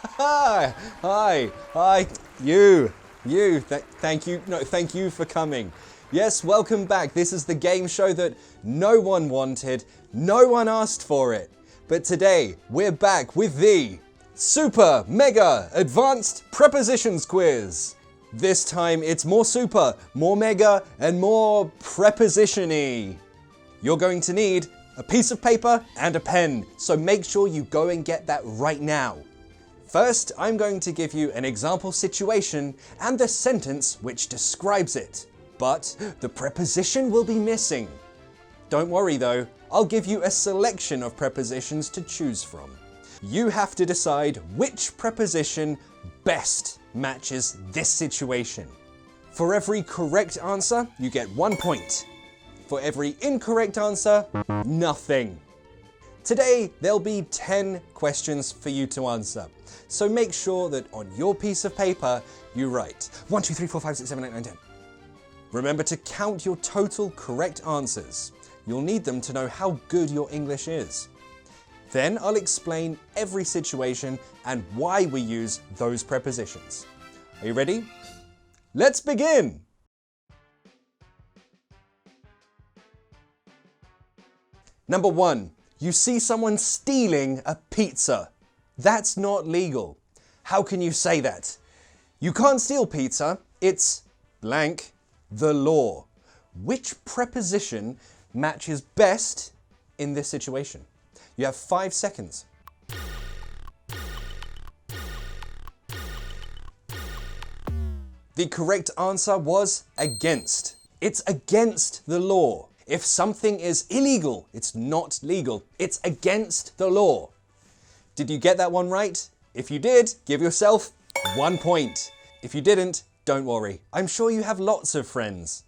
Hi, you. Thank you for coming. Yes, welcome back. This is the game show that no one wanted, no one asked for it. But today, we're back with the Super Mega Advanced Prepositions Quiz. This time, it's more super, more mega, and more preposition-y. You're going to need a piece of paper and a pen, so make sure you go and get that right now. First, I'm going to give you an example situation and the sentence which describes it, but the preposition will be missing. Don't worry though, I'll give you a selection of prepositions to choose from. You have to decide which preposition best matches this situation. For every correct answer, you get 1 point. For every incorrect answer, nothing. Today, there'll be 10 questions for you to answer. So make sure that on your piece of paper, you write 1, 2, 3, 4, 5, 6, 7, 8, 9, 10. Remember to count your total correct answers. You'll need them to know how good your English is. Then I'll explain every situation and why we use those prepositions. Are you ready? Let's begin! Number 1, you see someone stealing a pizza. That's not legal. How can you say that? You can't steal pizza. It's blank, the law. Which preposition matches best in this situation? You have 5 seconds. The correct answer was against. It's against the law. If something is illegal, it's not legal. It's against the law. Did you get that one right? If you did, give yourself 1 point. If you didn't, don't worry. I'm sure you have lots of friends.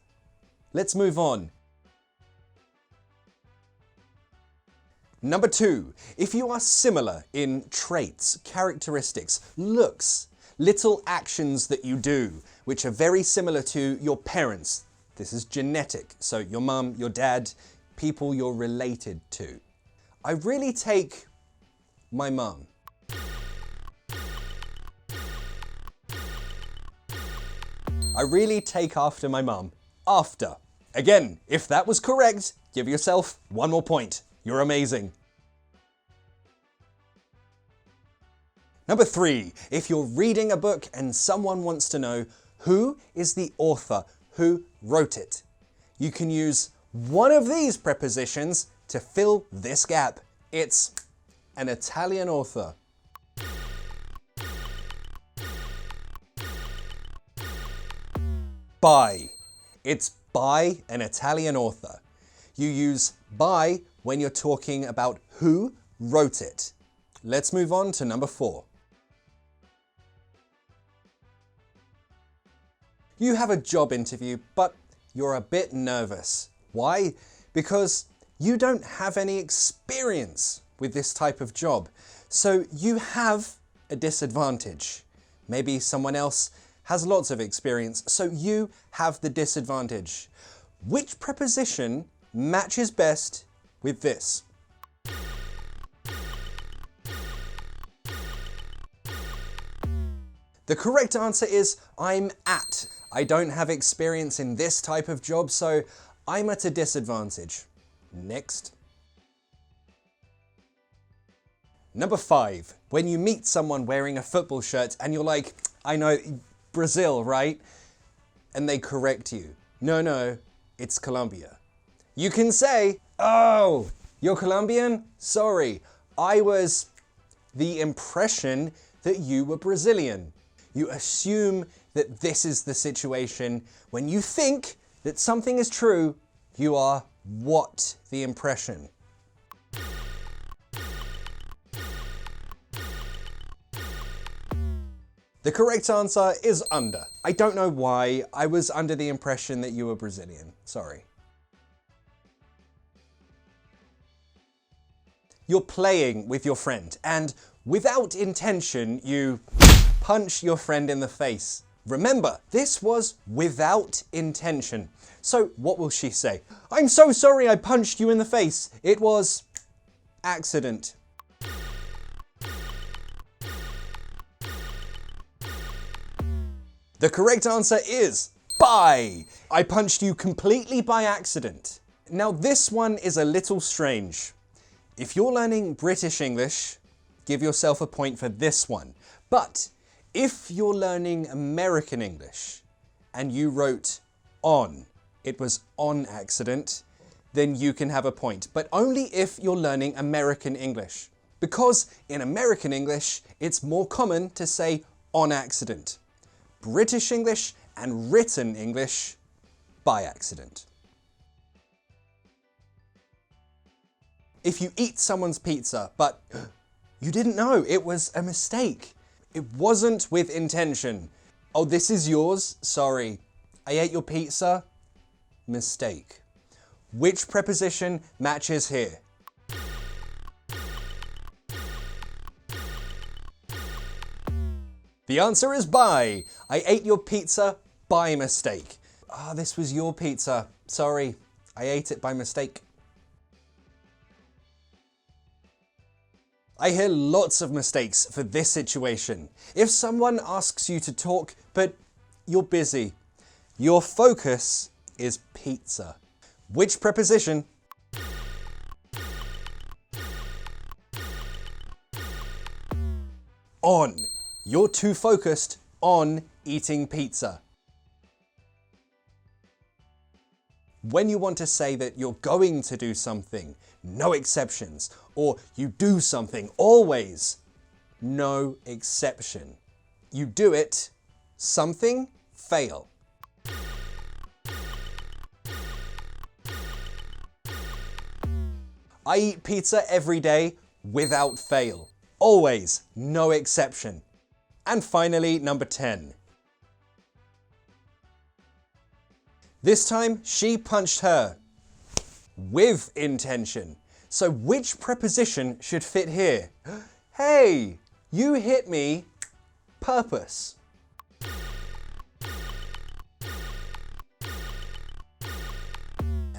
Let's move on. Number 2, if you are similar in traits, characteristics, looks, little actions that you do, which are very similar to your parents. This is genetic, so your mum, your dad, people you're related to. I really take my mum. I really take after my mum. After. Again, if that was correct, give yourself 1 more point. You're amazing. Number 3, if you're reading a book and someone wants to know who is the author, who wrote it, you can use one of these prepositions to fill this gap. It's an Italian author. By. It's by an Italian author. You use by when you're talking about who wrote it. Let's move on to number 4. You have a job interview, but you're a bit nervous. Why? Because you don't have any experience with this type of job. So you have a disadvantage. Maybe someone else has lots of experience, so you have the disadvantage. Which preposition matches best with this? The correct answer is I'm at. I don't have experience in this type of job, so I'm at a disadvantage. Next. Number 5, when you meet someone wearing a football shirt and you're like, I know, Brazil, right? And they correct you. No, it's Colombia. You can say, oh, you're Colombian? Sorry, I was the impression that you were Brazilian. You assume that this is the situation. When you think that something is true, you are what the impression. The correct answer is under. I don't know why. I was under the impression that you were Brazilian. Sorry. You're playing with your friend, and without intention, you punch your friend in the face. Remember, this was without intention. So what will she say? I'm so sorry I punched you in the face. It was accident. The correct answer is by. I punched you completely by accident. Now this one is a little strange. If you're learning British English, give yourself a point for this one. But if you're learning American English and you wrote on, it was on accident, then you can have a point. But only if you're learning American English. Because in American English, it's more common to say on accident. British English and written English, by accident. If you eat someone's pizza, but you didn't know it was a mistake. It wasn't with intention. Oh, this is yours? Sorry. I ate your pizza? Mistake. Which preposition matches here? The answer is by. I ate your pizza by mistake. Ah, this was your pizza. Sorry, I ate it by mistake. I hear lots of mistakes for this situation. If someone asks you to talk, but you're busy, your focus is pizza. Which preposition? On. You're too focused on eating pizza. When you want to say that you're going to do something, no exceptions, or you do something always, no exception. You do it, something, fail. I eat pizza every day without fail. Always, no exception. And finally, number 10. This time, she punched her with intention. So which preposition should fit here? Hey, you hit me, purpose.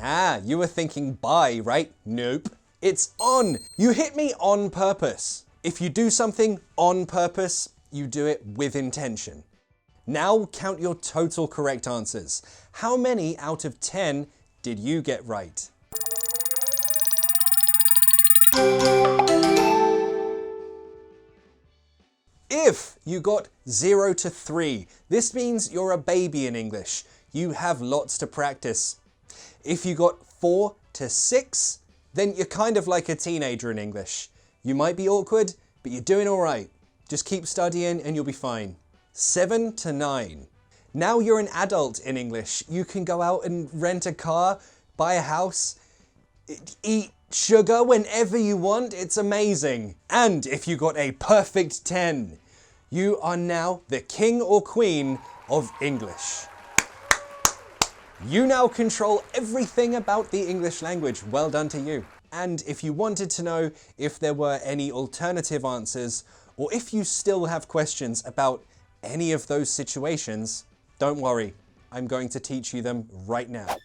Ah, you were thinking by, right? Nope. It's on. You hit me on purpose. If you do something on purpose, you do it with intention. Now count your total correct answers. How many out of 10 did you get right? If you got 0 to 3, this means you're a baby in English. You have lots to practice. If you got 4 to 6, then you're kind of like a teenager in English. You might be awkward, but you're doing all right. Just keep studying and you'll be fine. 7 to 9. Now you're an adult in English. You can go out and rent a car, buy a house, eat sugar whenever you want. It's amazing. And if you got a perfect 10, you are now the king or queen of English. You now control everything about the English language. Well done to you. And if you wanted to know if there were any alternative answers, or if you still have questions about any of those situations, don't worry, I'm going to teach you them right now.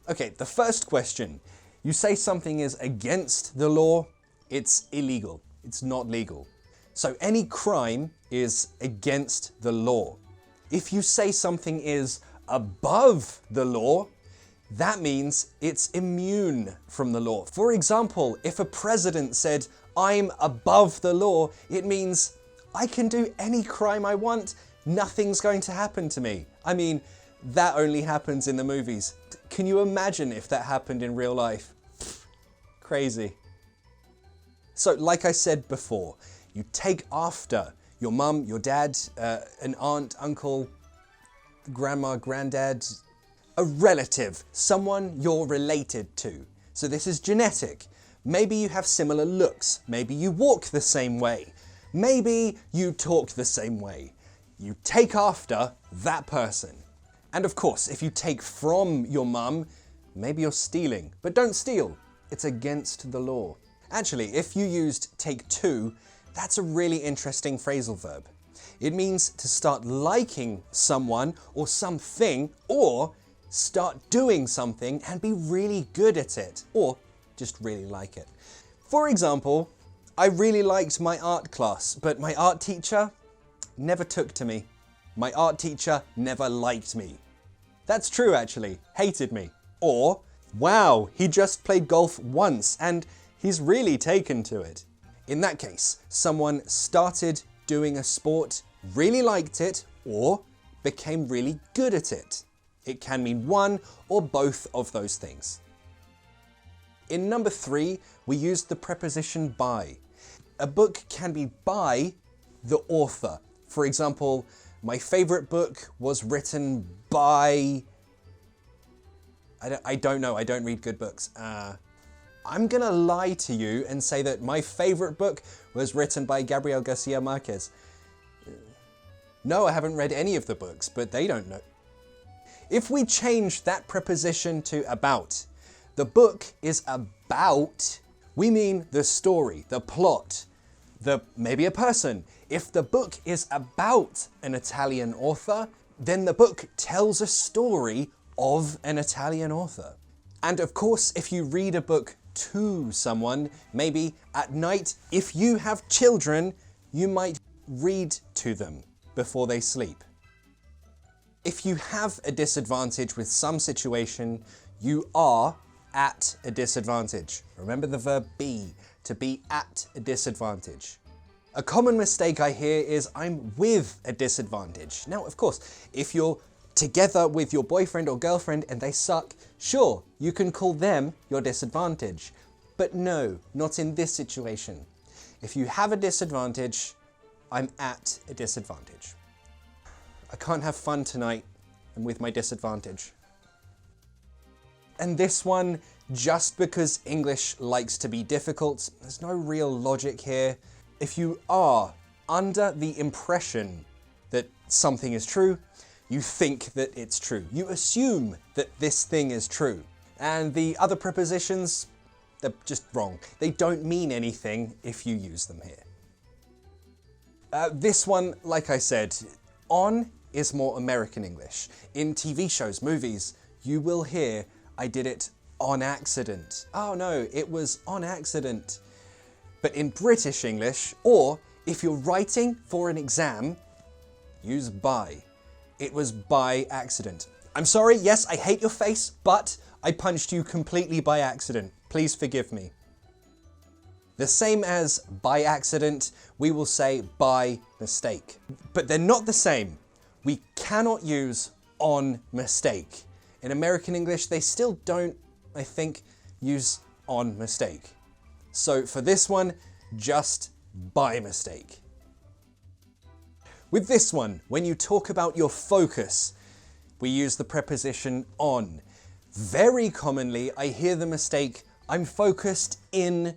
Okay, the first question. You say something is against the law, it's illegal. It's not legal. So any crime is against the law. If you say something is above the law, that means it's immune from the law. For example, if a president said, "I'm above the law," it means I can do any crime I want, nothing's going to happen to me. I mean, that only happens in the movies. Can you imagine if that happened in real life? Crazy. So, like I said before, you take after your mum, your dad, an aunt, uncle, grandma, granddad, a relative, someone you're related to. So this is genetic. Maybe you have similar looks. Maybe you walk the same way. Maybe you talk the same way. You take after that person. And of course, if you take from your mum, maybe you're stealing. But don't steal. It's against the law. Actually, if you used take to, that's a really interesting phrasal verb. It means to start liking someone or something, or start doing something and be really good at it, or just really like it. For example, I really liked my art class, but my art teacher, never took to me. My art teacher never liked me. That's true actually, hated me. Or, wow, he just played golf once and he's really taken to it. In that case, someone started doing a sport, really liked it, or became really good at it. It can mean one or both of those things. In number 3, we used the preposition by. A book can be by the author. For example, my favorite book was written by... I don't know, I don't read good books. I'm gonna lie to you and say that my favorite book was written by Gabriel Garcia Marquez. No, I haven't read any of the books, but they don't know. If we change that preposition to about, the book is about, we mean the story, the plot, maybe a person. If the book is about an Italian author, then the book tells a story of an Italian author. And of course, if you read a book to someone, maybe at night, if you have children, you might read to them before they sleep. If you have a disadvantage with some situation, you are at a disadvantage. Remember the verb be, to be at a disadvantage. A common mistake I hear is I'm with a disadvantage. Now, of course, if you're together with your boyfriend or girlfriend and they suck, sure, you can call them your disadvantage. But no, not in this situation. If you have a disadvantage, I'm at a disadvantage. I can't have fun tonight. I'm with my disadvantage. And this one, just because English likes to be difficult, there's no real logic here. If you are under the impression that something is true, you think that it's true. You assume that this thing is true. And the other prepositions, they're just wrong. They don't mean anything if you use them here. This one, like I said, on is more American English. In TV shows, movies, you will hear, I did it on accident. Oh no, it was on accident. But in British English, or if you're writing for an exam, use by. It was by accident. I'm sorry, yes, I hate your face, but I punched you completely by accident. Please forgive me. The same as by accident, we will say by mistake. But they're not the same. We cannot use on mistake. In American English, they still don't, I think, use on mistake. So for this one, just by mistake. With this one, when you talk about your focus, we use the preposition on. Very commonly, I hear the mistake, I'm focused in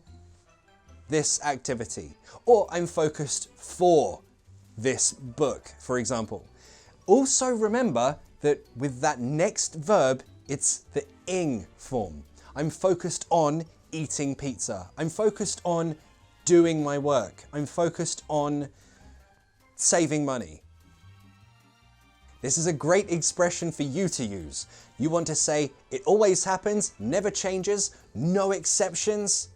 this activity, or I'm focused for this book, for example. Also remember that with that next verb, it's the ing form. I'm focused on eating pizza. I'm focused on doing my work. I'm focused on saving money. This is a great expression for you to use. You want to say, it always happens, never changes, no exceptions.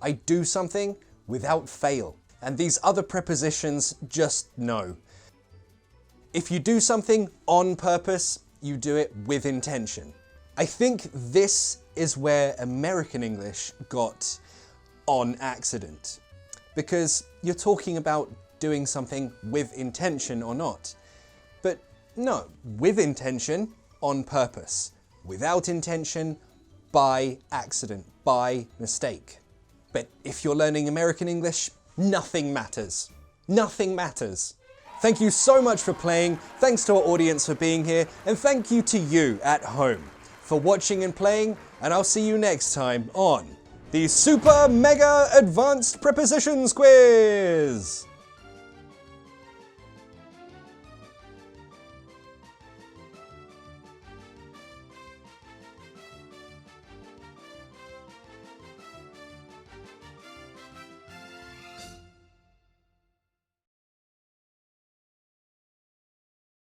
I do something without fail. And these other prepositions just no. If you do something on purpose, you do it with intention. I think this is where American English got on accident, because you're talking about doing something with intention or not. But no, with intention, on purpose. Without intention, by accident, by mistake. But if you're learning American English, nothing matters. Nothing matters. Thank you so much for playing, thanks to our audience for being here, and thank you to you at home for watching and playing, and I'll see you next time on the Super Mega Advanced Prepositions Quiz!